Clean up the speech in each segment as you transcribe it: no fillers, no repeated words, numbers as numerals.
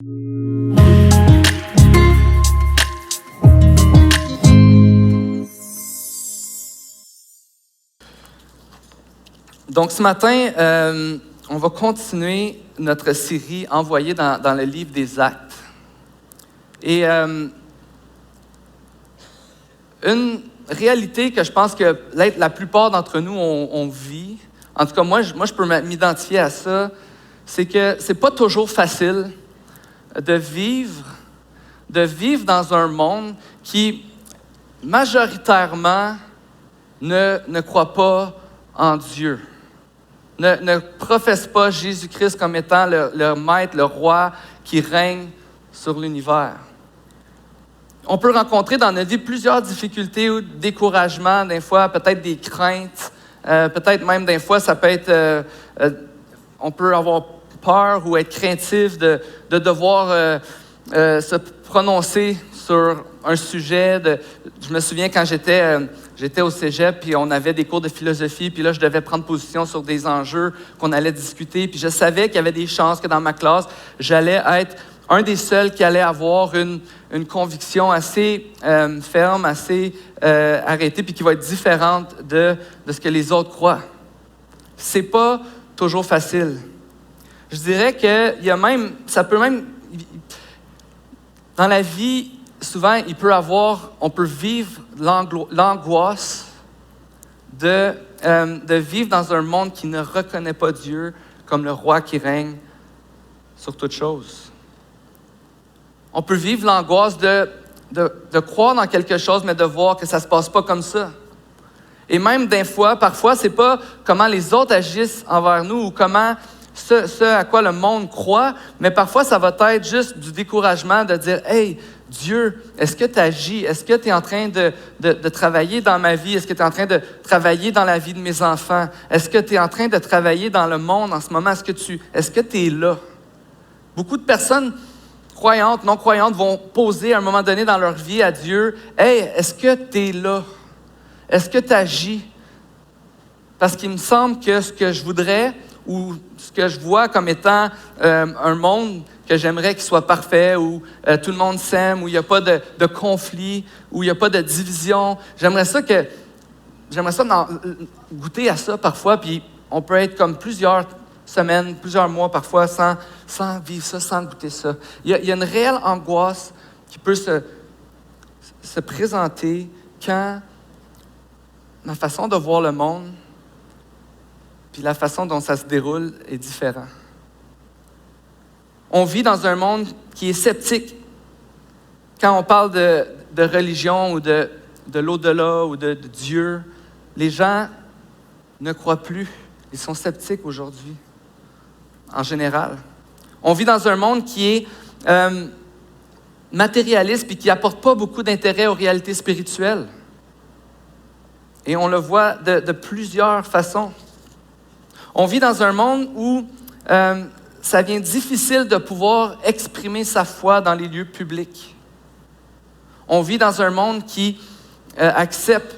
Donc ce matin, on va continuer notre série envoyée dans le livre des Actes. Et une réalité que je pense que la plupart d'entre nous on vit, en tout cas moi je peux m'identifier à ça, c'est que c'est pas toujours facile de vivre dans un monde qui majoritairement ne croit pas en Dieu. Ne professe pas Jésus-Christ comme étant le maître, le roi qui règne sur l'univers. On peut rencontrer dans notre vie plusieurs difficultés ou découragements, des fois peut-être des craintes, peut-être même des fois ça peut être, on peut avoir peur ou être craintif de devoir se prononcer sur un sujet. Je me souviens quand j'étais au cégep, puis on avait des cours de philosophie, puis là, je devais prendre position sur des enjeux qu'on allait discuter, puis je savais qu'il y avait des chances que dans ma classe, j'allais être un des seuls qui allait avoir une conviction assez ferme, assez arrêtée, puis qui va être différente de ce que les autres croient. C'est pas toujours facile. Je dirais que dans la vie, souvent, on peut vivre l'angoisse de vivre dans un monde qui ne reconnaît pas Dieu comme le roi qui règne sur toutes choses. On peut vivre l'angoisse de croire dans quelque chose, mais de voir que ça ne se passe pas comme ça. Et même parfois, c'est pas comment les autres agissent envers nous ou comment ce à quoi le monde croit, mais parfois, ça va être juste du découragement de dire « Hey, Dieu, est-ce que tu agis? Est-ce que tu es en train de travailler dans ma vie? Est-ce que tu es en train de travailler dans la vie de mes enfants? Est-ce que tu es en train de travailler dans le monde en ce moment? Est-ce que tu es là? » Beaucoup de personnes croyantes, non croyantes, vont poser à un moment donné dans leur vie à Dieu « Hey, est-ce que tu es là? Est-ce que tu agis? » Parce qu'il me semble que ce que je voudrais ou ce que je vois comme étant un monde que j'aimerais qu'il soit parfait, où tout le monde s'aime, où il n'y a pas de conflit, où il n'y a pas de division. J'aimerais ça goûter à ça parfois, puis on peut être comme plusieurs semaines, plusieurs mois parfois sans vivre ça, sans goûter ça. Il y a une réelle angoisse qui peut se présenter quand ma façon de voir le monde puis la façon dont ça se déroule est différente. On vit dans un monde qui est sceptique. Quand on parle de religion ou de l'au-delà ou de Dieu, les gens ne croient plus. Ils sont sceptiques aujourd'hui, en général. On vit dans un monde qui est matérialiste et qui n'apporte pas beaucoup d'intérêt aux réalités spirituelles. Et on le voit de plusieurs façons. On vit dans un monde où ça devient difficile de pouvoir exprimer sa foi dans les lieux publics. On vit dans un monde qui accepte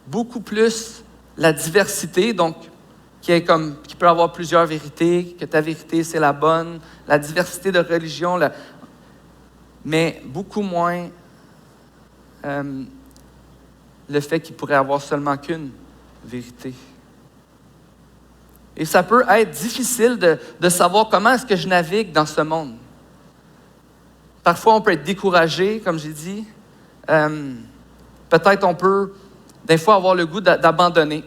beaucoup plus la diversité, donc qui peut avoir plusieurs vérités, que ta vérité c'est la bonne, la diversité de religion, mais beaucoup moins le fait qu'il pourrait avoir seulement qu'une vérité. Et ça peut être difficile de savoir comment est-ce que je navigue dans ce monde. Parfois, on peut être découragé, comme j'ai dit. Peut-être on peut, des fois, avoir le goût d'abandonner.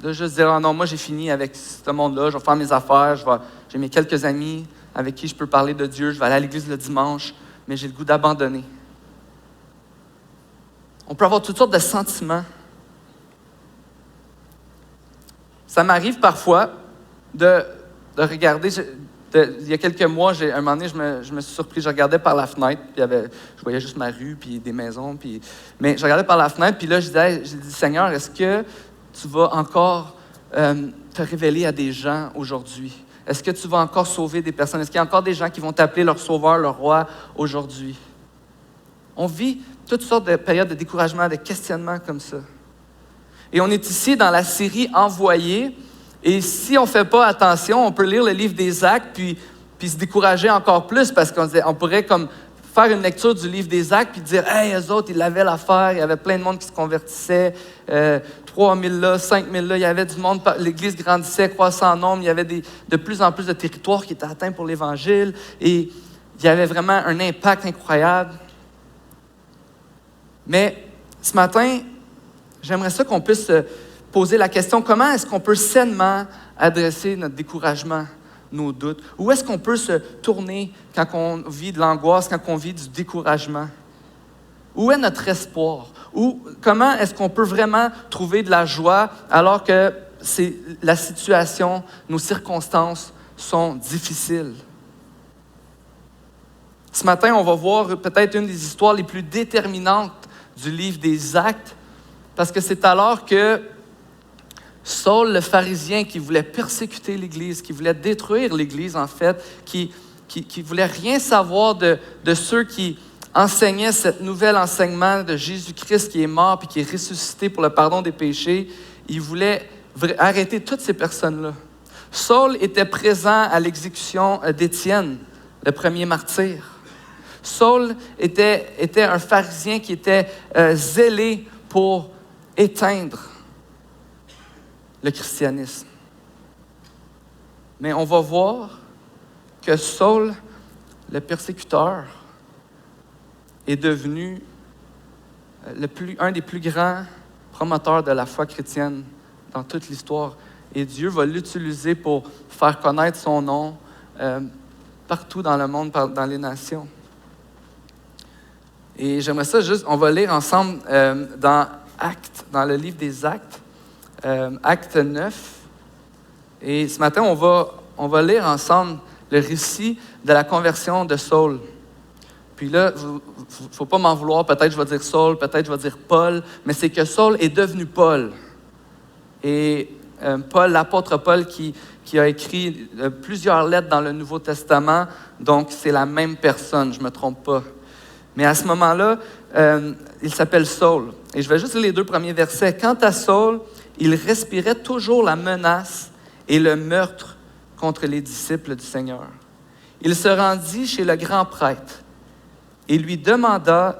De juste dire, ah non, moi j'ai fini avec ce monde-là, je vais faire mes affaires, j'ai mes quelques amis avec qui je peux parler de Dieu, je vais aller à l'église le dimanche, mais j'ai le goût d'abandonner. On peut avoir toutes sortes de sentiments. Ça m'arrive parfois de regarder, il y a quelques mois, un moment donné, je me suis surpris, je regardais par la fenêtre, puis je voyais juste ma rue, puis des maisons, mais je regardais par la fenêtre, puis là, j'ai dit, Seigneur, est-ce que tu vas encore te révéler à des gens aujourd'hui? Est-ce que tu vas encore sauver des personnes? Est-ce qu'il y a encore des gens qui vont t'appeler leur sauveur, leur roi aujourd'hui? On vit toutes sortes de périodes de découragement, de questionnement comme ça. Et on est ici dans la série Envoyés. Et si on ne fait pas attention, on peut lire le livre des Actes, puis puis se décourager encore plus parce qu'on pourrait comme faire une lecture du livre des Actes puis dire « Hey, eux autres, ils avaient l'affaire, il y avait plein de monde qui se convertissait, 3 000 là, 5 000 là, il y avait du monde, l'Église grandissait, croissant en nombre, il y avait de plus en plus de territoires qui étaient atteints pour l'Évangile et il y avait vraiment un impact incroyable. » Mais ce matin, j'aimerais ça qu'on puisse se poser la question, comment est-ce qu'on peut sainement adresser notre découragement, nos doutes? Où est-ce qu'on peut se tourner quand on vit de l'angoisse, quand on vit du découragement? Où est notre espoir? Comment est-ce qu'on peut vraiment trouver de la joie alors que la situation, nos circonstances sont difficiles? Ce matin, on va voir peut-être une des histoires les plus déterminantes du livre des Actes, parce que c'est alors que Saul, le pharisien qui voulait persécuter l'Église, qui voulait détruire l'Église en fait, qui voulait rien savoir de ceux qui enseignaient ce nouvel enseignement de Jésus-Christ qui est mort puis qui est ressuscité pour le pardon des péchés, il voulait arrêter toutes ces personnes-là. Saul était présent à l'exécution d'Étienne, le premier martyr. Saul était un pharisien qui était zélé pour éteindre le christianisme. Mais on va voir que Saul, le persécuteur, est devenu un des plus grands promoteurs de la foi chrétienne dans toute l'histoire. Et Dieu va l'utiliser pour faire connaître son nom partout dans le monde, dans les nations. Et j'aimerais ça juste, on va lire ensemble dans le livre des Actes, Acte 9. Et ce matin, on va lire ensemble le récit de la conversion de Saul. Puis là, il ne faut pas m'en vouloir, peut-être je vais dire Saul, peut-être je vais dire Paul, mais c'est que Saul est devenu Paul. Et Paul, l'apôtre Paul, qui a écrit plusieurs lettres dans le Nouveau Testament, donc c'est la même personne, je ne me trompe pas. Mais à ce moment-là, il s'appelle Saul. Et je vais juste lire les 2 premiers versets. « Quant à Saul, il respirait toujours la menace et le meurtre contre les disciples du Seigneur. Il se rendit chez le grand prêtre et lui demanda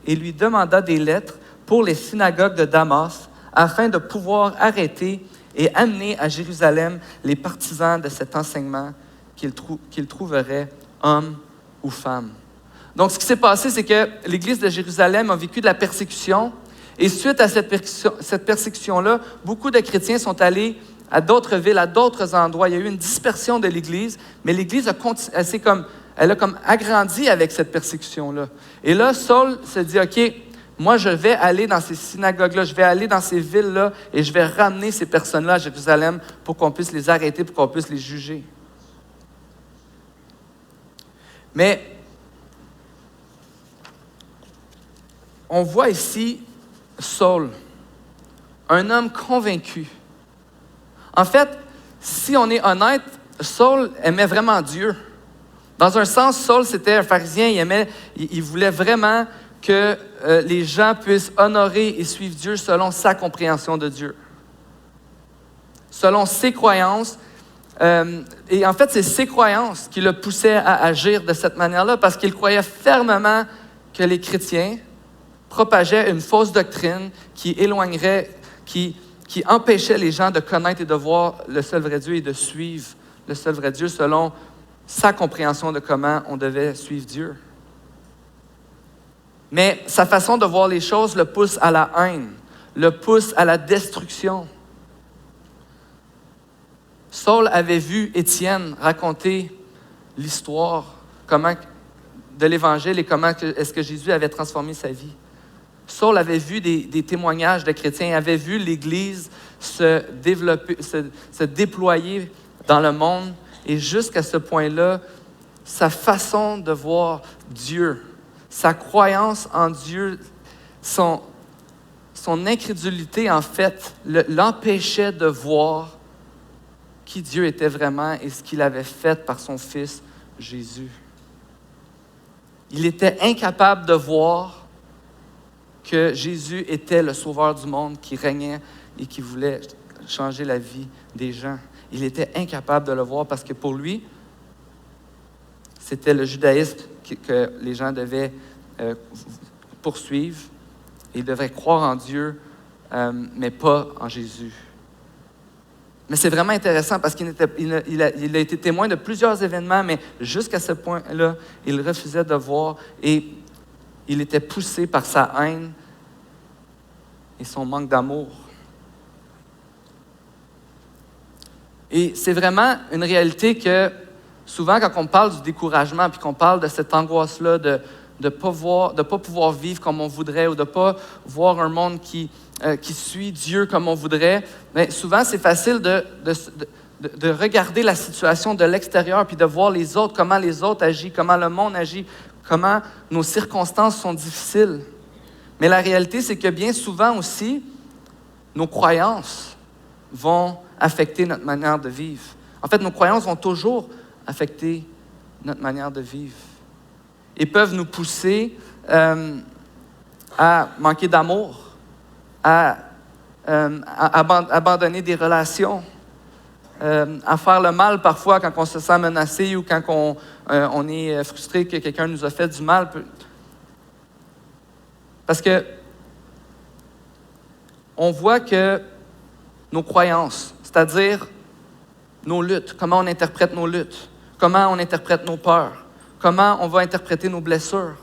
des lettres pour les synagogues de Damas afin de pouvoir arrêter et amener à Jérusalem les partisans de cet enseignement qu'il trouverait hommes ou femmes. » Donc, ce qui s'est passé, c'est que l'Église de Jérusalem a vécu de la persécution. Et suite à cette persécution-là, beaucoup de chrétiens sont allés à d'autres villes, à d'autres endroits. Il y a eu une dispersion de l'Église, mais l'Église elle a comme agrandi avec cette persécution-là. Et là, Saul se dit, OK, moi, je vais aller dans ces synagogues-là, je vais aller dans ces villes-là et je vais ramener ces personnes-là à Jérusalem pour qu'on puisse les arrêter, pour qu'on puisse les juger. Mais on voit ici Saul, un homme convaincu. En fait, si on est honnête, Saul aimait vraiment Dieu. Dans un sens, Saul, c'était un pharisien, il voulait vraiment que les gens puissent honorer et suivre Dieu selon sa compréhension de Dieu, selon ses croyances. Et en fait, c'est ses croyances qui le poussaient à agir de cette manière-là, parce qu'il croyait fermement que les chrétiens propageait une fausse doctrine qui éloignerait, qui empêchait les gens de connaître et de voir le seul vrai Dieu et de suivre le seul vrai Dieu selon sa compréhension de comment on devait suivre Dieu. Mais sa façon de voir les choses le pousse à la haine, le pousse à la destruction. Saul avait vu Étienne raconter l'histoire de l'Évangile et comment est-ce que Jésus avait transformé sa vie. Saul avait vu des témoignages de chrétiens, avait vu l'Église se développer, se déployer dans le monde. Et jusqu'à ce point-là, sa façon de voir Dieu, sa croyance en Dieu, son incrédulité, en fait, l'empêchait de voir qui Dieu était vraiment et ce qu'il avait fait par son Fils Jésus. Il était incapable de voir que Jésus était le sauveur du monde qui régnait et qui voulait changer la vie des gens. Il était incapable de le voir parce que pour lui, c'était le judaïsme que les gens devaient poursuivre. Ils devaient croire en Dieu, mais pas en Jésus. Mais c'est vraiment intéressant parce qu'il a été témoin de plusieurs événements, mais jusqu'à ce point-là, il refusait de voir et il était poussé par sa haine et son manque d'amour. Et c'est vraiment une réalité que souvent, quand on parle du découragement, puis qu'on parle de cette angoisse-là de ne pas pouvoir vivre comme on voudrait ou de ne pas voir un monde qui suit Dieu comme on voudrait, bien, souvent, c'est facile de regarder la situation de l'extérieur puis de voir les autres, comment les autres agissent, comment le monde agit, comment nos circonstances sont difficiles. Mais la réalité, c'est que bien souvent aussi, nos croyances vont affecter notre manière de vivre. En fait, nos croyances vont toujours affecter notre manière de vivre et peuvent nous pousser à manquer d'amour, à abandonner des relations, à faire le mal parfois quand on se sent menacé ou quand on est frustré que quelqu'un nous a fait du mal. Parce que on voit que nos croyances, c'est-à-dire nos luttes, comment on interprète nos luttes, comment on interprète nos peurs, comment on va interpréter nos blessures.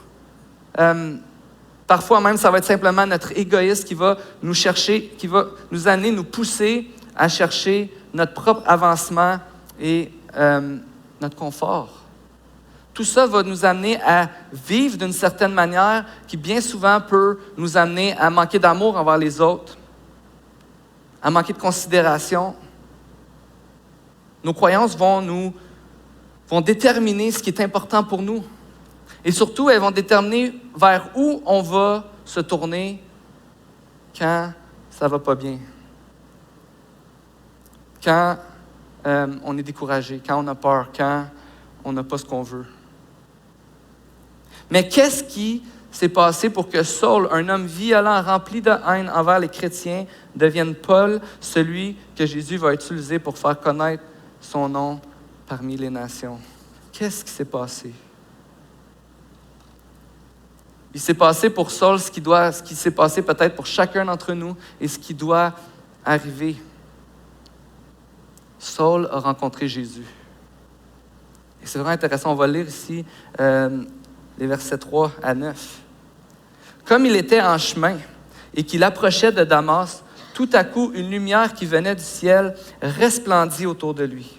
Parfois même, ça va être simplement notre égoïsme qui va nous chercher, qui va nous amener, nous pousser à chercher notre propre avancement et notre confort. Tout ça va nous amener à vivre d'une certaine manière qui bien souvent peut nous amener à manquer d'amour envers les autres, à manquer de considération. Nos croyances vont déterminer ce qui est important pour nous. Et surtout, elles vont déterminer vers où on va se tourner quand ça ne va pas bien. Quand on est découragé, quand on a peur, quand on n'a pas ce qu'on veut. Mais qu'est-ce qui s'est passé pour que Saul, un homme violent, rempli de haine envers les chrétiens, devienne Paul, celui que Jésus va utiliser pour faire connaître son nom parmi les nations? Qu'est-ce qui s'est passé? Il s'est passé pour Saul ce qui s'est passé peut-être pour chacun d'entre nous et ce qui doit arriver. Saul a rencontré Jésus. Et c'est vraiment intéressant, on va lire ici les versets 3 à 9. Comme il était en chemin et qu'il approchait de Damas, tout à coup, une lumière qui venait du ciel resplendit autour de lui.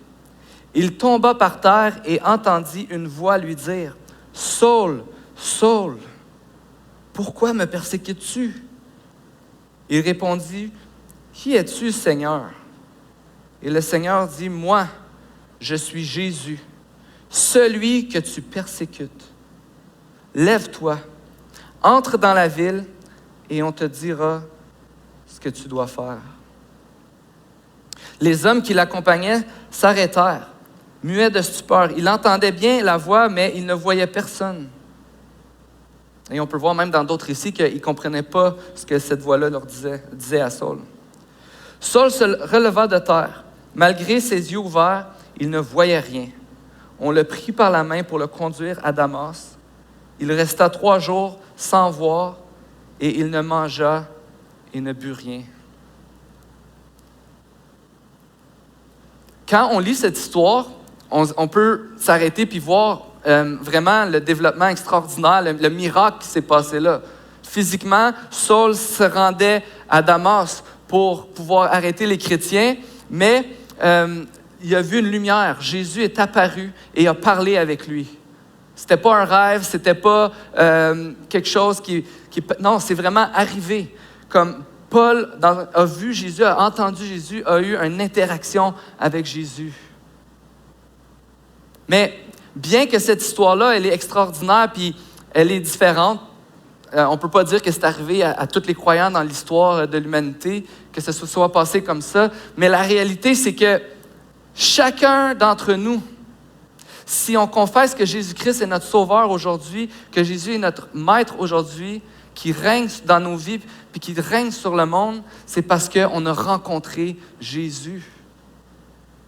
Il tomba par terre et entendit une voix lui dire « Saul, Saul, pourquoi me persécutes-tu? » Il répondit « Qui es-tu, Seigneur? » Et le Seigneur dit « Moi, je suis Jésus, celui que tu persécutes. Lève-toi, entre dans la ville et on te dira ce que tu dois faire. » Les hommes qui l'accompagnaient s'arrêtèrent, muets de stupeur. Ils entendaient bien la voix, mais ils ne voyaient personne. Et on peut voir même dans d'autres récits qu'ils ne comprenaient pas ce que cette voix-là leur disait à Saul. Saul se releva de terre. Malgré ses yeux ouverts, il ne voyait rien. On le prit par la main pour le conduire à Damas. Il resta 3 jours sans voir et il ne mangea et ne but rien. Quand on lit cette histoire, on peut s'arrêter puis voir vraiment le développement extraordinaire, le miracle qui s'est passé là. Physiquement, Saul se rendait à Damas pour pouvoir arrêter les chrétiens, mais il a vu une lumière. Jésus est apparu et a parlé avec lui. C'était pas un rêve, c'était pas quelque chose qui... Non, c'est vraiment arrivé. Comme Paul a vu Jésus, a entendu Jésus, a eu une interaction avec Jésus. Mais bien que cette histoire-là, elle est extraordinaire puis elle est différente, on ne peut pas dire que c'est arrivé à tous les croyants dans l'histoire de l'humanité, que ce soit passé comme ça, mais la réalité, c'est que chacun d'entre nous, si on confesse que Jésus-Christ est notre sauveur aujourd'hui, que Jésus est notre maître aujourd'hui, qui règne dans nos vies puis qui règne sur le monde, c'est parce qu'on a rencontré Jésus.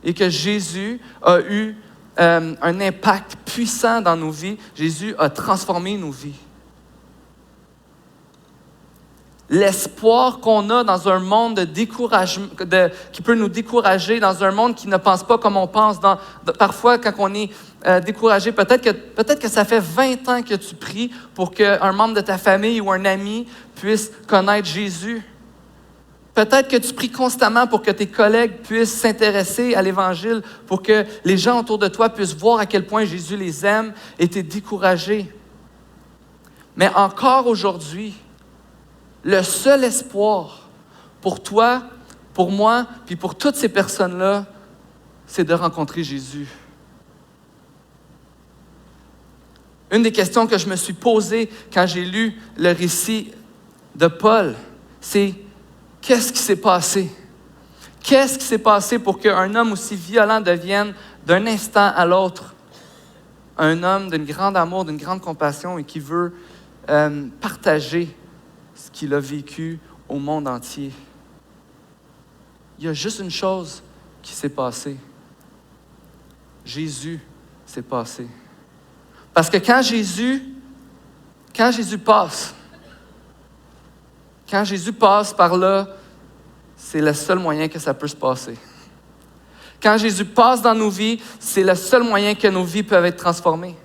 Et que Jésus a eu un impact puissant dans nos vies. Jésus a transformé nos vies. L'espoir qu'on a dans un monde de découragement, qui peut nous décourager, dans un monde qui ne pense pas comme on pense. Parfois, quand on est découragé, peut-être que ça fait 20 ans que tu pries pour qu'un membre de ta famille ou un ami puisse connaître Jésus. Peut-être que tu pries constamment pour que tes collègues puissent s'intéresser à l'Évangile, pour que les gens autour de toi puissent voir à quel point Jésus les aime et t'es découragé. Mais encore aujourd'hui, le seul espoir pour toi, pour moi, puis pour toutes ces personnes-là, c'est de rencontrer Jésus. Une des questions que je me suis posée quand j'ai lu le récit de Paul, c'est qu'est-ce qui s'est passé? Qu'est-ce qui s'est passé pour qu'un homme aussi violent devienne d'un instant à l'autre un homme d'une grande amour, d'une grande compassion et qui veut partager ce qu'il a vécu au monde entier? Il y a juste une chose qui s'est passée. Jésus s'est passé. Parce que quand Jésus passe par là, c'est le seul moyen que ça peut se passer. Quand Jésus passe dans nos vies, c'est le seul moyen que nos vies peuvent être transformées.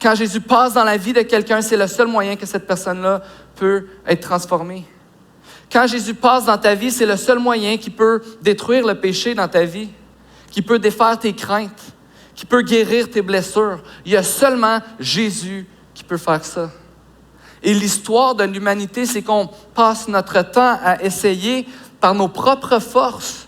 Quand Jésus passe dans la vie de quelqu'un, c'est le seul moyen que cette personne-là peut être transformée. Quand Jésus passe dans ta vie, c'est le seul moyen qui peut détruire le péché dans ta vie, qui peut défaire tes craintes, qui peut guérir tes blessures. Il y a seulement Jésus qui peut faire ça. Et l'histoire de l'humanité, c'est qu'on passe notre temps à essayer, par nos propres forces,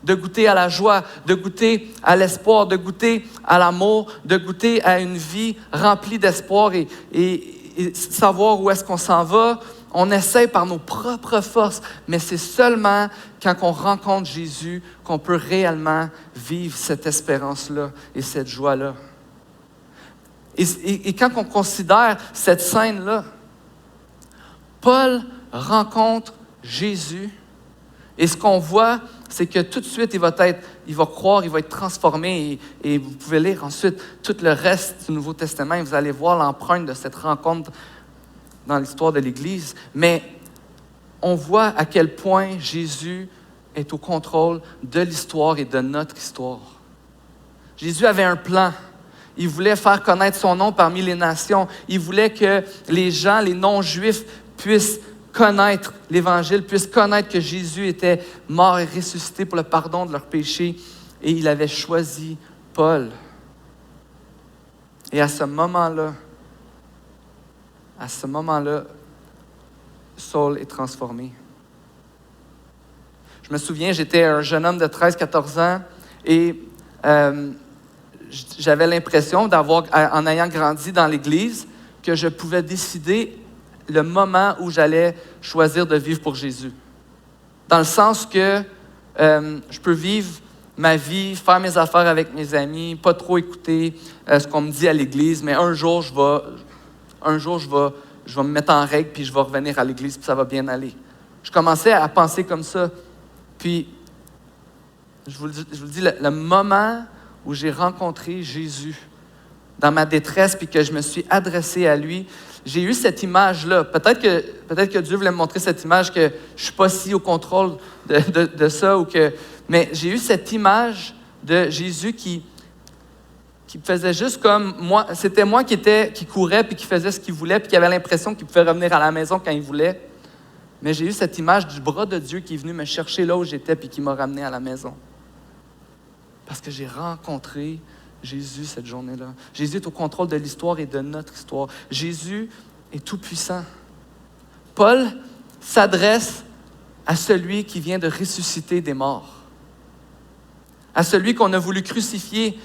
de goûter à la joie, de goûter à l'espoir, de goûter à l'amour, de goûter à une vie remplie d'espoir et savoir où est-ce qu'on s'en va. On essaie par nos propres forces, mais c'est seulement quand on rencontre Jésus qu'on peut réellement vivre cette espérance-là et cette joie-là. Et quand on considère cette scène-là, Paul rencontre Jésus et ce qu'on voit, c'est que tout de suite, il va croire, il va être transformé. Et vous pouvez lire ensuite tout le reste du Nouveau Testament et vous allez voir l'empreinte de cette rencontre dans l'histoire de l'Église. Mais on voit à quel point Jésus est au contrôle de l'histoire et de notre histoire. Jésus avait un plan. Il voulait faire connaître son nom parmi les nations. Il voulait que les gens, les non-juifs, puissent connaître l'Évangile, puissent connaître que Jésus était mort et ressuscité pour le pardon de leurs péchés. Et il avait choisi Paul. Et à ce moment-là, Saul est transformé. Je me souviens, j'étais un jeune homme de 13-14 ans et j'avais l'impression d'avoir, en ayant grandi dans l'Église, que je pouvais décider le moment où j'allais choisir de vivre pour Jésus. Dans le sens que je peux vivre ma vie, faire mes affaires avec mes amis, pas trop écouter ce qu'on me dit à l'Église, mais un jour, je vais me mettre en règle puis je vais revenir à l'Église puis ça va bien aller. Je commençais à penser comme ça. Puis, je vous le dis, le moment où j'ai rencontré Jésus dans ma détresse puis que je me suis adressé à lui, j'ai eu cette image-là. Peut-être que Dieu voulait me montrer cette image que je ne suis pas si au contrôle de ça. Mais j'ai eu cette image de Jésus qui faisait juste comme moi. C'était moi qui courait puis qui faisait ce qu'il voulait puis qui avait l'impression qu'il pouvait revenir à la maison quand il voulait. Mais j'ai eu cette image du bras de Dieu qui est venu me chercher là où j'étais puis qui m'a ramené à la maison. Parce que j'ai rencontré Jésus cette journée-là. Jésus est au contrôle de l'histoire et de notre histoire. Jésus est tout-puissant. Paul s'adresse à celui qui vient de ressusciter des morts. À celui qu'on a voulu crucifier,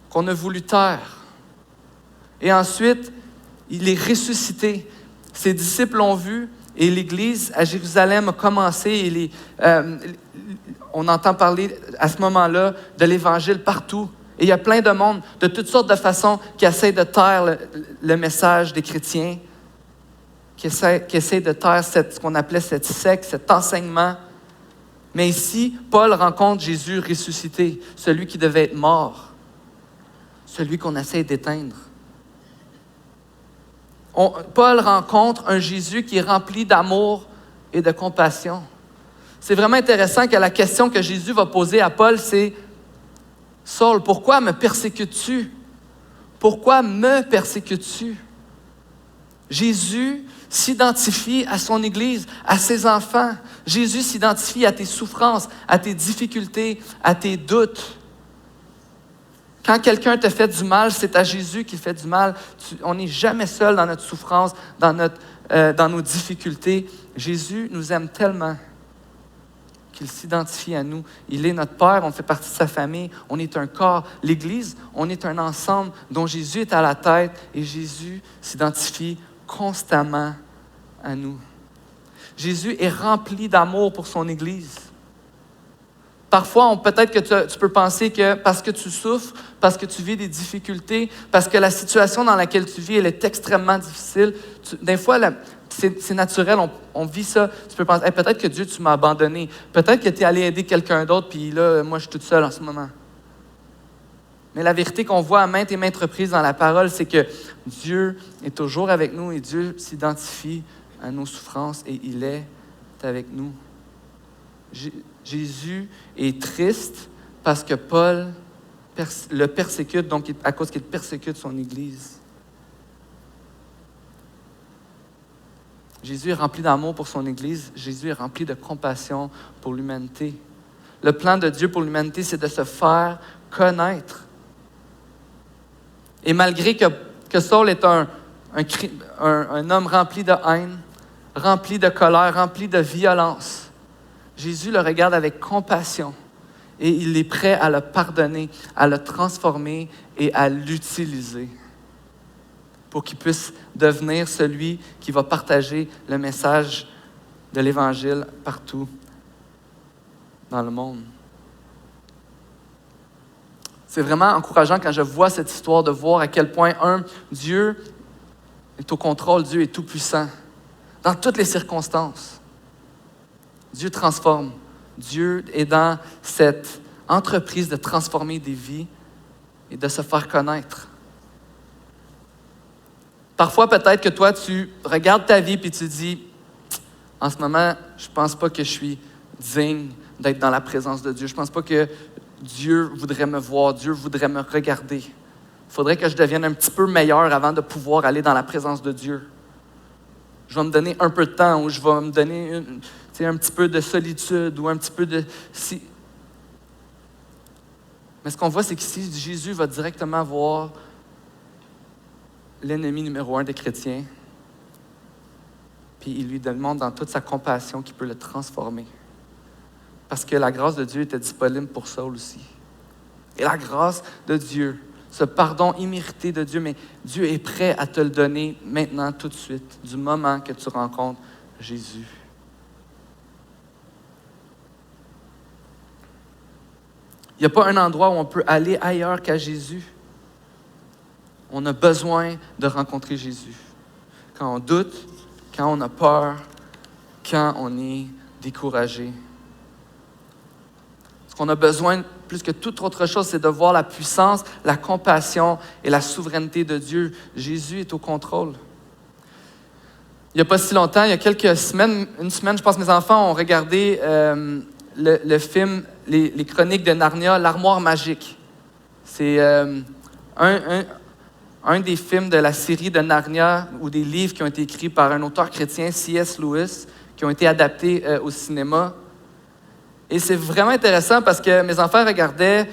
qu'on a voulu taire. Et ensuite, il est ressuscité. Ses disciples l'ont vu et l'Église à Jérusalem a commencé. Et on entend parler à ce moment-là de l'Évangile partout. Et il y a plein de monde, de toutes sortes de façons, qui essaient de taire le message des chrétiens, qui essaient de taire ce qu'on appelait cette secte, cet enseignement. Mais ici, Paul rencontre Jésus ressuscité, celui qui devait être mort. celui qu'on essaie d'éteindre. Paul rencontre un Jésus qui est rempli d'amour et de compassion. C'est vraiment intéressant que la question que Jésus va poser à Paul, c'est « Saul, pourquoi me persécutes-tu? Pourquoi me persécutes-tu? » Jésus s'identifie à son Église, à ses enfants. Jésus s'identifie à tes souffrances, à tes difficultés, à tes doutes. Quand quelqu'un te fait du mal, c'est à Jésus qui fait du mal. On n'est jamais seul dans notre souffrance, dans nos difficultés. Jésus nous aime tellement qu'il s'identifie à nous. Il est notre Père, on fait partie de sa famille, on est un corps. L'Église, on est un ensemble dont Jésus est à la tête et Jésus s'identifie constamment à nous. Jésus est rempli d'amour pour son Église. Parfois, peut-être que tu peux penser que parce que tu souffres, parce que tu vis des difficultés, parce que la situation dans laquelle tu vis, elle est extrêmement difficile. Des fois, c'est naturel, on vit ça. Tu peux penser, hey, peut-être que Dieu, tu m'as abandonné. Peut-être que tu es allé aider quelqu'un d'autre, puis là, moi, je suis toute seule en ce moment. Mais la vérité qu'on voit à maintes et maintes reprises dans la parole, c'est que Dieu est toujours avec nous et Dieu s'identifie à nos souffrances et il est avec nous. Jésus est triste parce que Paul le persécute, donc à cause qu'il persécute son Église. Jésus est rempli d'amour pour son Église. Jésus est rempli de compassion pour l'humanité. Le plan de Dieu pour l'humanité, c'est de se faire connaître. Et malgré que Saul est un homme rempli de haine, rempli de colère, rempli de violence, Jésus le regarde avec compassion et il est prêt à le pardonner, à le transformer et à l'utiliser pour qu'il puisse devenir celui qui va partager le message de l'Évangile partout dans le monde. C'est vraiment encourageant quand je vois cette histoire de voir à quel point, Dieu est au contrôle, Dieu est tout-puissant. Dans toutes les circonstances, Dieu transforme. Dieu est dans cette entreprise de transformer des vies et de se faire connaître. Parfois, peut-être que toi, tu regardes ta vie et tu dis, en ce moment, je ne pense pas que je suis digne d'être dans la présence de Dieu. Je ne pense pas que Dieu voudrait me voir, Dieu voudrait me regarder. Il faudrait que je devienne un petit peu meilleur avant de pouvoir aller dans la présence de Dieu. Je vais me donner un peu de temps ou je vais me donner un petit peu de solitude ou un petit peu de... Mais ce qu'on voit, c'est qu'ici, Jésus va directement voir l'ennemi numéro 1 des chrétiens, puis il lui demande dans toute sa compassion qu'il peut le transformer. Parce que la grâce de Dieu était disponible pour Saul aussi. Et la grâce de Dieu, ce pardon immérité de Dieu, mais Dieu est prêt à te le donner maintenant, tout de suite, du moment que tu rencontres Jésus. Il n'y a pas un endroit où on peut aller ailleurs qu'à Jésus. On a besoin de rencontrer Jésus. Quand on doute, quand on a peur, quand on est découragé. Ce qu'on a besoin, plus que toute autre chose, c'est de voir la puissance, la compassion et la souveraineté de Dieu. Jésus est au contrôle. Il n'y a pas si longtemps, il y a quelques semaines, une semaine, je pense que mes enfants ont regardé le film, les Chroniques de Narnia, l'Armoire magique. C'est un des films de la série de Narnia ou des livres qui ont été écrits par un auteur chrétien, C.S. Lewis, qui ont été adaptés au cinéma. Et c'est vraiment intéressant parce que mes enfants regardaient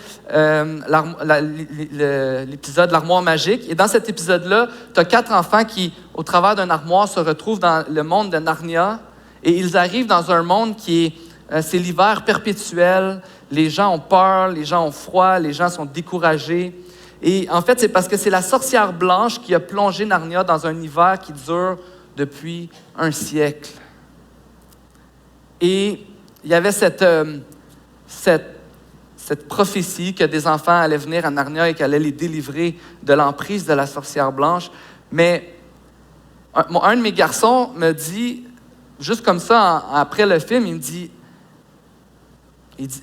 l'épisode L'Armoire magique. Et dans cet épisode-là, tu as 4 enfants qui, au travers d'une armoire, se retrouvent dans le monde de Narnia. Et ils arrivent dans un monde qui est, c'est l'hiver perpétuel. Les gens ont peur, les gens ont froid, les gens sont découragés. Et en fait, c'est parce que c'est la sorcière blanche qui a plongé Narnia dans un hiver qui dure depuis un siècle. Et il y avait cette prophétie que des enfants allaient venir à Narnia et qu'elle allait les délivrer de l'emprise de la sorcière blanche. Mais un de mes garçons me dit, juste comme ça, après le film, il me dit,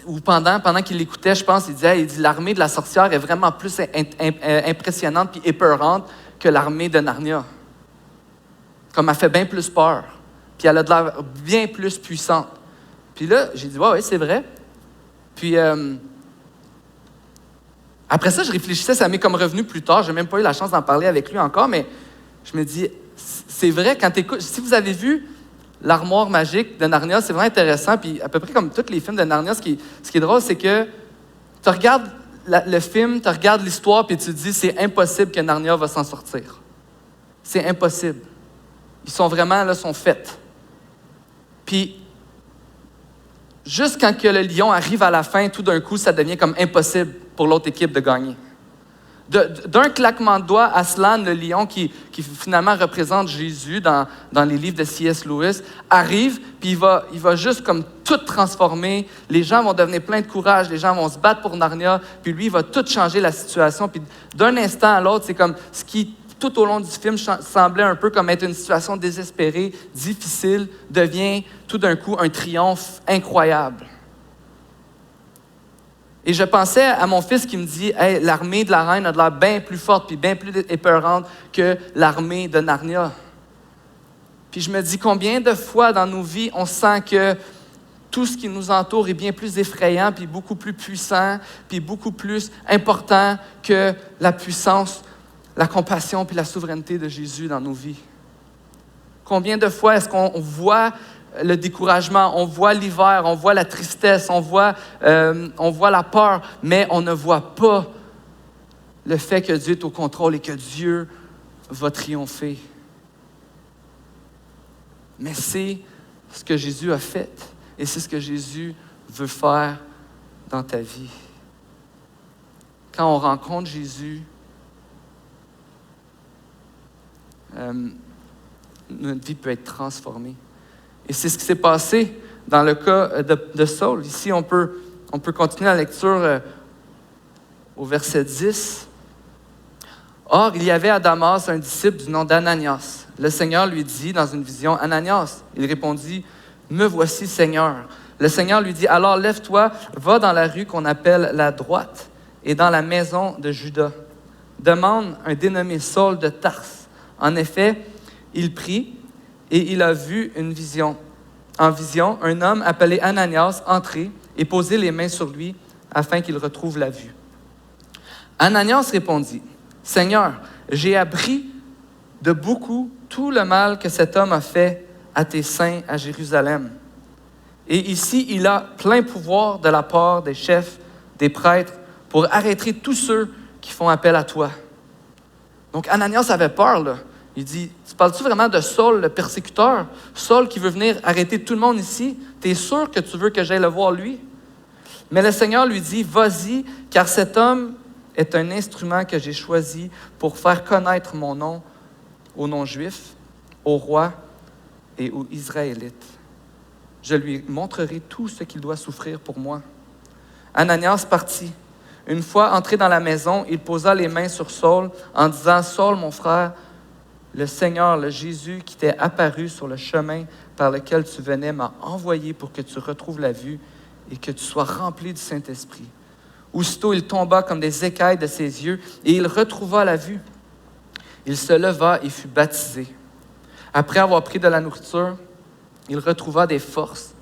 ou pendant qu'il l'écoutait, je pense, il dit l'armée de la sorcière est vraiment plus impressionnante puis épeurante que l'armée de Narnia. Comme elle fait bien plus peur, puis elle a de l'air bien plus puissante. Puis là, j'ai dit, ouais, c'est vrai. Puis après ça, je réfléchissais, ça m'est comme revenu plus tard, j'ai même pas eu la chance d'en parler avec lui encore, mais je me dis, c'est vrai, quand tu écoutes, si vous avez vu l'armoire magique de Narnia, c'est vraiment intéressant, puis à peu près comme tous les films de Narnia, ce qui est drôle, c'est que tu regardes le film, tu regardes l'histoire, puis tu te dis, c'est impossible que Narnia va s'en sortir. C'est impossible. Ils sont vraiment, là, sont faits. Puis, juste quand que le lion arrive à la fin, tout d'un coup, ça devient comme impossible pour l'autre équipe de gagner. D'un claquement de doigts, Aslan, le lion qui finalement représente Jésus dans les livres de C.S. Lewis, arrive, puis il va juste comme tout transformer. Les gens vont devenir pleins de courage, les gens vont se battre pour Narnia, puis lui, il va tout changer la situation. Puis d'un instant à l'autre, c'est comme ce qui, tout au long du film, semblait un peu comme être une situation désespérée, difficile, devient tout d'un coup un triomphe incroyable. Et je pensais à mon fils qui me dit hey, « l'armée de la reine a de l'air bien plus forte puis bien plus épeurante que l'armée de Narnia. » Puis je me dis combien de fois dans nos vies on sent que tout ce qui nous entoure est bien plus effrayant puis beaucoup plus puissant puis beaucoup plus important que la puissance, la compassion puis la souveraineté de Jésus dans nos vies. Combien de fois est-ce qu'on voit le découragement, on voit l'hiver, on voit la tristesse, on voit la peur, mais on ne voit pas le fait que Dieu est au contrôle et que Dieu va triompher. Mais c'est ce que Jésus a fait et c'est ce que Jésus veut faire dans ta vie. Quand on rencontre Jésus, notre vie peut être transformée. Et c'est ce qui s'est passé dans le cas de Saul. Ici, on peut continuer la lecture au verset 10. « Or, il y avait à Damas un disciple du nom d'Ananias. Le Seigneur lui dit dans une vision, « Ananias. » Il répondit, « Me voici, Seigneur. » Le Seigneur lui dit, « Alors lève-toi, va dans la rue qu'on appelle la droite et dans la maison de Judas. Demande un dénommé Saul de Tarse. » En effet, il prit et il a vu une vision. En vision, un homme appelé Ananias entrer et poser les mains sur lui afin qu'il retrouve la vue. Ananias répondit, « Seigneur, j'ai appris de beaucoup tout le mal que cet homme a fait à tes saints à Jérusalem. Et ici, il a plein pouvoir de la part des chefs, des prêtres, pour arrêter tous ceux qui font appel à toi. » Donc Ananias avait peur, là. Il dit, « Tu parles-tu vraiment de Saul, le persécuteur? Saul qui veut venir arrêter tout le monde ici? Tu es sûr que tu veux que j'aille le voir lui? » Mais le Seigneur lui dit, « Vas-y, car cet homme est un instrument que j'ai choisi pour faire connaître mon nom aux non-juifs, aux rois et aux Israélites. Je lui montrerai tout ce qu'il doit souffrir pour moi. » Ananias partit. Une fois entré dans la maison, il posa les mains sur Saul en disant, « Saul, mon frère, le Seigneur, le Jésus qui t'est apparu sur le chemin par lequel tu venais m'a envoyé pour que tu retrouves la vue et que tu sois rempli du Saint-Esprit. » Aussitôt, il tomba comme des écailles de ses yeux et il retrouva la vue. Il se leva et fut baptisé. Après avoir pris de la nourriture, il retrouva des forces.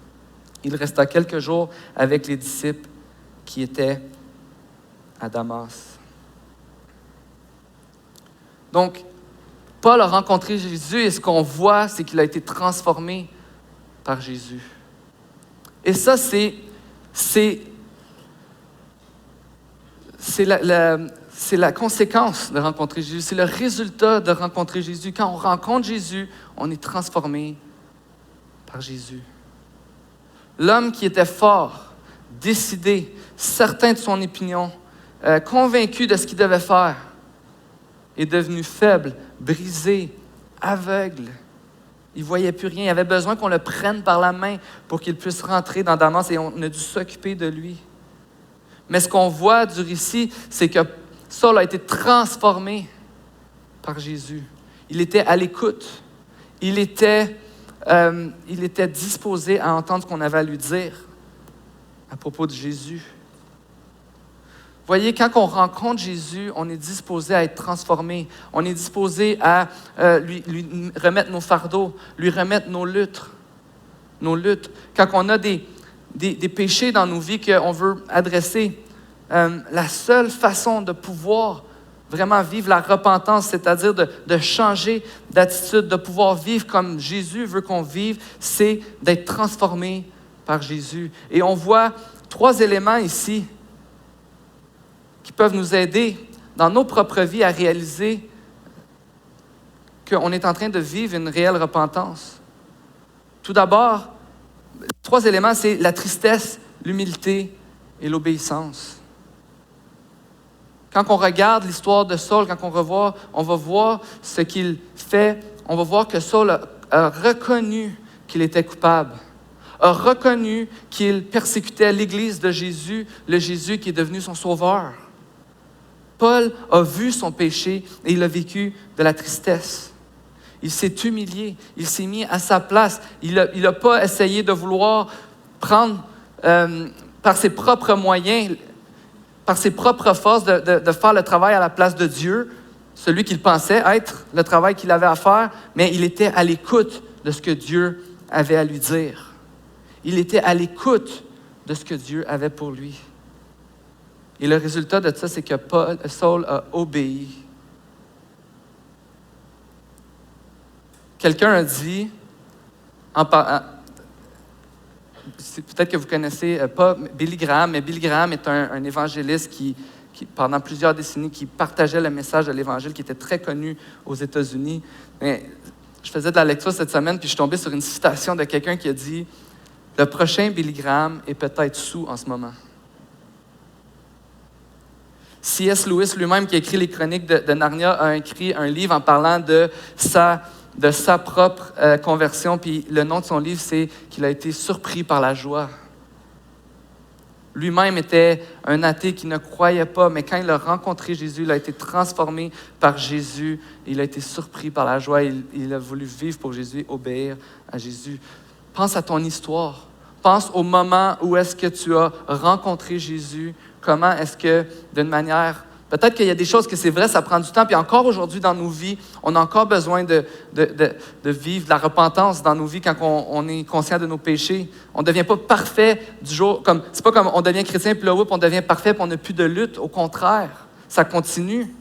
Il resta quelques jours avec les disciples qui étaient à Damas. Donc, Paul a rencontré Jésus et ce qu'on voit, c'est qu'il a été transformé par Jésus. Et ça, c'est la conséquence de rencontrer Jésus. C'est le résultat de rencontrer Jésus. Quand on rencontre Jésus, on est transformé par Jésus. L'homme qui était fort, décidé, certain de son opinion, convaincu de ce qu'il devait faire, est devenu faible, brisé, aveugle. Il ne voyait plus rien. Il avait besoin qu'on le prenne par la main pour qu'il puisse rentrer dans Damas et on a dû s'occuper de lui. Mais ce qu'on voit du récit, c'est que Saul a été transformé par Jésus. Il était à l'écoute. Il était disposé à entendre ce qu'on avait à lui dire. à propos de Jésus. Voyez, quand on rencontre Jésus, on est disposé à être transformé. On est disposé à lui remettre nos fardeaux, lui remettre nos luttes. Quand on a des péchés dans nos vies qu'on veut adresser, la seule façon de pouvoir vraiment vivre la repentance, c'est-à-dire de changer d'attitude, de pouvoir vivre comme Jésus veut qu'on vive, c'est d'être transformé par Jésus. Et on voit 3 éléments ici qui peuvent nous aider dans nos propres vies à réaliser qu'on est en train de vivre une réelle repentance. Tout d'abord, 3 éléments, c'est la tristesse, l'humilité et l'obéissance. Quand on regarde l'histoire de Saul, quand on va voir ce qu'il fait, on va voir que Saul a reconnu qu'il était coupable, a reconnu qu'il persécutait l'Église de Jésus, le Jésus qui est devenu son sauveur. Paul a vu son péché et il a vécu de la tristesse. Il s'est humilié, il s'est mis à sa place. Il n'a pas essayé de vouloir prendre par ses propres moyens, par ses propres forces, de faire le travail à la place de Dieu, celui qu'il pensait être le travail qu'il avait à faire, mais il était à l'écoute de ce que Dieu avait à lui dire. Il était à l'écoute de ce que Dieu avait pour lui. Et le résultat de ça, c'est que Saul a obéi. Quelqu'un a dit, peut-être que vous connaissez pas Billy Graham, mais Billy Graham est un évangéliste qui, pendant plusieurs décennies, qui partageait le message de l'Évangile, qui était très connu aux États-Unis. Mais je faisais de la lecture cette semaine, puis je suis tombé sur une citation de quelqu'un qui a dit « Le prochain Billy Graham est peut-être sous en ce moment ». C.S. Lewis lui-même, qui a écrit les Chroniques de Narnia, a écrit un livre en parlant de sa propre conversion. Puis le nom de son livre, c'est qu'il a été surpris par la joie. Lui-même était un athée qui ne croyait pas, mais quand il a rencontré Jésus, il a été transformé par Jésus. Il a été surpris par la joie. Il a voulu vivre pour Jésus, obéir à Jésus. Pense à ton histoire. Pense au moment où est-ce que tu as rencontré Jésus. Comment est-ce que, d'une manière... Peut-être qu'il y a des choses que c'est vrai, ça prend du temps. Puis encore aujourd'hui dans nos vies, on a encore besoin de vivre de la repentance dans nos vies quand on est conscient de nos péchés. On ne devient pas parfait du jour... C'est pas comme on devient chrétien, puis là, on devient parfait, puis on n'a plus de lutte. Au contraire, ça continue.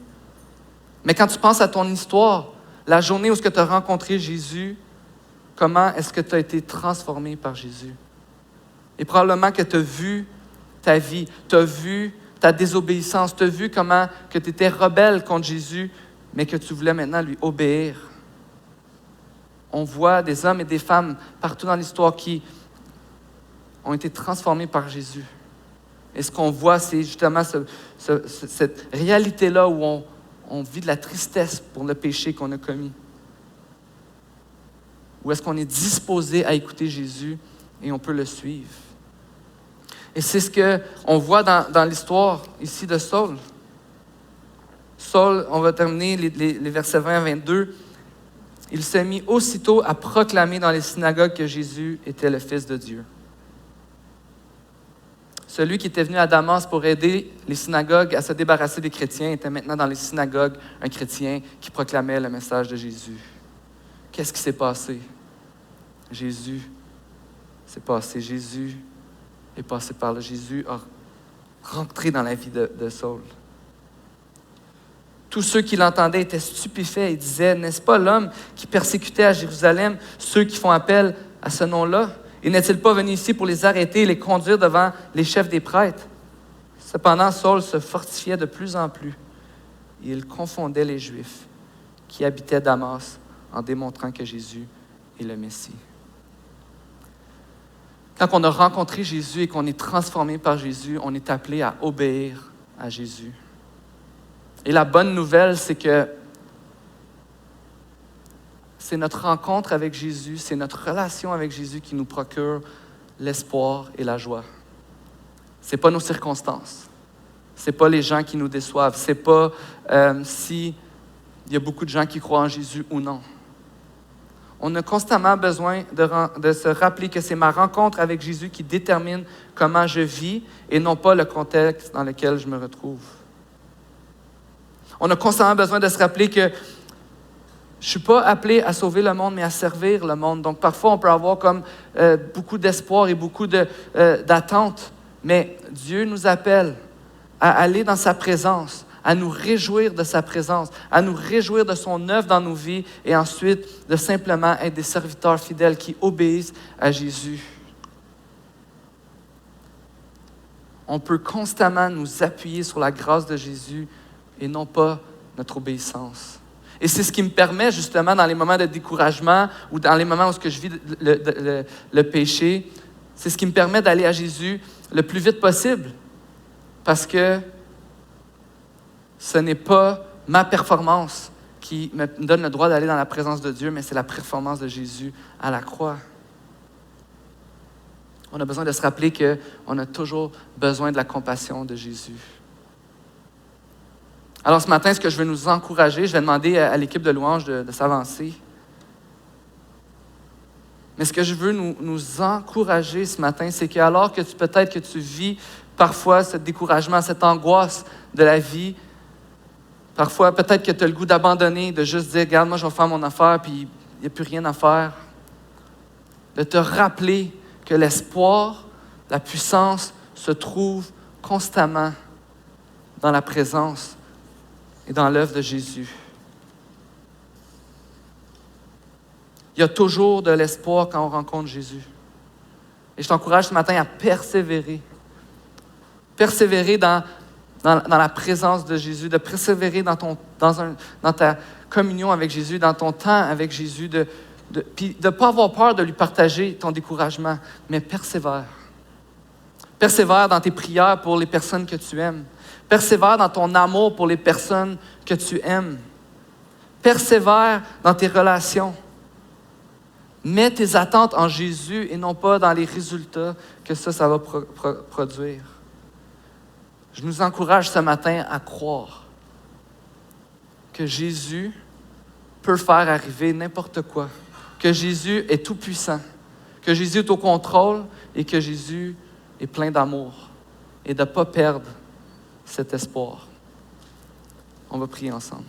Mais quand tu penses à ton histoire, la journée où tu as rencontré Jésus, comment est-ce que tu as été transformé par Jésus? Et probablement que tu as vu ta vie, tu as vu ta désobéissance, tu as vu comment que tu étais rebelle contre Jésus, mais que tu voulais maintenant lui obéir. On voit des hommes et des femmes partout dans l'histoire qui ont été transformés par Jésus. Et ce qu'on voit, c'est justement cette réalité-là où on vit de la tristesse pour le péché qu'on a commis. Où est-ce qu'on est disposé à écouter Jésus et on peut le suivre. Et c'est ce qu'on voit dans l'histoire ici de Saul. Saul, on va terminer les versets 20 à 22. Il s'est mis aussitôt à proclamer dans les synagogues que Jésus était le Fils de Dieu. Celui qui était venu à Damas pour aider les synagogues à se débarrasser des chrétiens était maintenant dans les synagogues un chrétien qui proclamait le message de Jésus. Qu'est-ce qui s'est passé? Jésus est passé par là. Jésus a rentré dans la vie de Saul. Tous ceux qui l'entendaient étaient stupéfaits et disaient, « N'est-ce pas l'homme qui persécutait à Jérusalem ceux qui font appel à ce nom-là? Et n'est-il pas venu ici pour les arrêter et les conduire devant les chefs des prêtres? » Cependant, Saul se fortifiait de plus en plus et il confondait les Juifs qui habitaient Damas en démontrant que Jésus est le Messie. Quand on a rencontré Jésus et qu'on est transformé par Jésus, on est appelé à obéir à Jésus. Et la bonne nouvelle, c'est que c'est notre rencontre avec Jésus, c'est notre relation avec Jésus qui nous procure l'espoir et la joie. Ce n'est pas nos circonstances. Ce n'est pas les gens qui nous déçoivent. Ce n'est pas s'il y a beaucoup de gens qui croient en Jésus ou non. On a constamment besoin de se rappeler que c'est ma rencontre avec Jésus qui détermine comment je vis et non pas le contexte dans lequel je me retrouve. On a constamment besoin de se rappeler que je ne suis pas appelé à sauver le monde, mais à servir le monde. Donc parfois, on peut avoir comme beaucoup d'espoir et beaucoup d'attente, mais Dieu nous appelle à aller dans sa présence, à nous réjouir de sa présence, à nous réjouir de son œuvre dans nos vies et ensuite de simplement être des serviteurs fidèles qui obéissent à Jésus. On peut constamment nous appuyer sur la grâce de Jésus et non pas notre obéissance. Et c'est ce qui me permet justement dans les moments de découragement ou dans les moments où je vis le péché, c'est ce qui me permet d'aller à Jésus le plus vite possible parce que ce n'est pas ma performance qui me donne le droit d'aller dans la présence de Dieu, mais c'est la performance de Jésus à la croix. On a besoin de se rappeler qu'on a toujours besoin de la compassion de Jésus. Alors ce matin, ce que je veux nous encourager, je vais demander à l'équipe de louange de s'avancer. Mais ce que je veux nous encourager ce matin, c'est qu'alors que peut-être que tu vis parfois ce découragement, cette angoisse de la vie, parfois, peut-être que tu as le goût d'abandonner, de juste dire « Regarde, moi, je vais faire mon affaire, puis il n'y a plus rien à faire. » De te rappeler que l'espoir, la puissance se trouve constamment dans la présence et dans l'œuvre de Jésus. Il y a toujours de l'espoir quand on rencontre Jésus. Et je t'encourage ce matin à persévérer. Persévérer dans la présence de Jésus, de persévérer dans ta communion avec Jésus, dans ton temps avec Jésus, puis de ne pas avoir peur de lui partager ton découragement, mais persévère. Persévère dans tes prières pour les personnes que tu aimes. Persévère dans ton amour pour les personnes que tu aimes. Persévère dans tes relations. Mets tes attentes en Jésus et non pas dans les résultats que ça va produire. Je nous encourage ce matin à croire que Jésus peut faire arriver n'importe quoi, que Jésus est tout-puissant, que Jésus est au contrôle et que Jésus est plein d'amour et de ne pas perdre cet espoir. On va prier ensemble.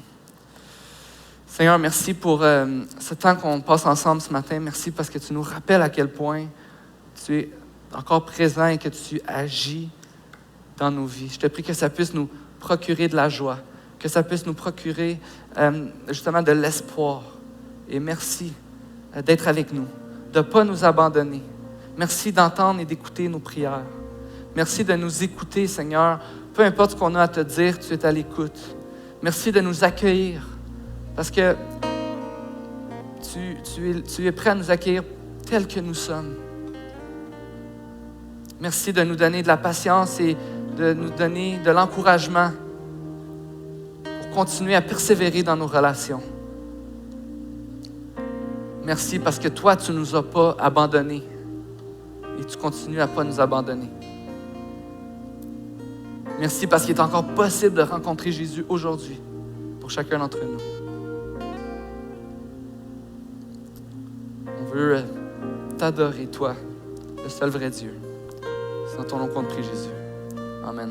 Seigneur, merci pour ce temps qu'on passe ensemble ce matin. Merci parce que tu nous rappelles à quel point tu es encore présent et que tu agis dans nos vies. Je te prie que ça puisse nous procurer de la joie, que ça puisse nous procurer justement de l'espoir. Et merci d'être avec nous, de ne pas nous abandonner. Merci d'entendre et d'écouter nos prières. Merci de nous écouter, Seigneur. Peu importe ce qu'on a à te dire, tu es à l'écoute. Merci de nous accueillir parce que tu es prêt à nous accueillir tels que nous sommes. Merci de nous donner de la patience et de nous donner de l'encouragement pour continuer à persévérer dans nos relations. Merci parce que toi, tu ne nous as pas abandonnés et tu continues à ne pas nous abandonner. Merci parce qu'il est encore possible de rencontrer Jésus aujourd'hui pour chacun d'entre nous. On veut t'adorer, toi, le seul vrai Dieu. C'est dans ton nom qu'on te prie, Jésus. Amen.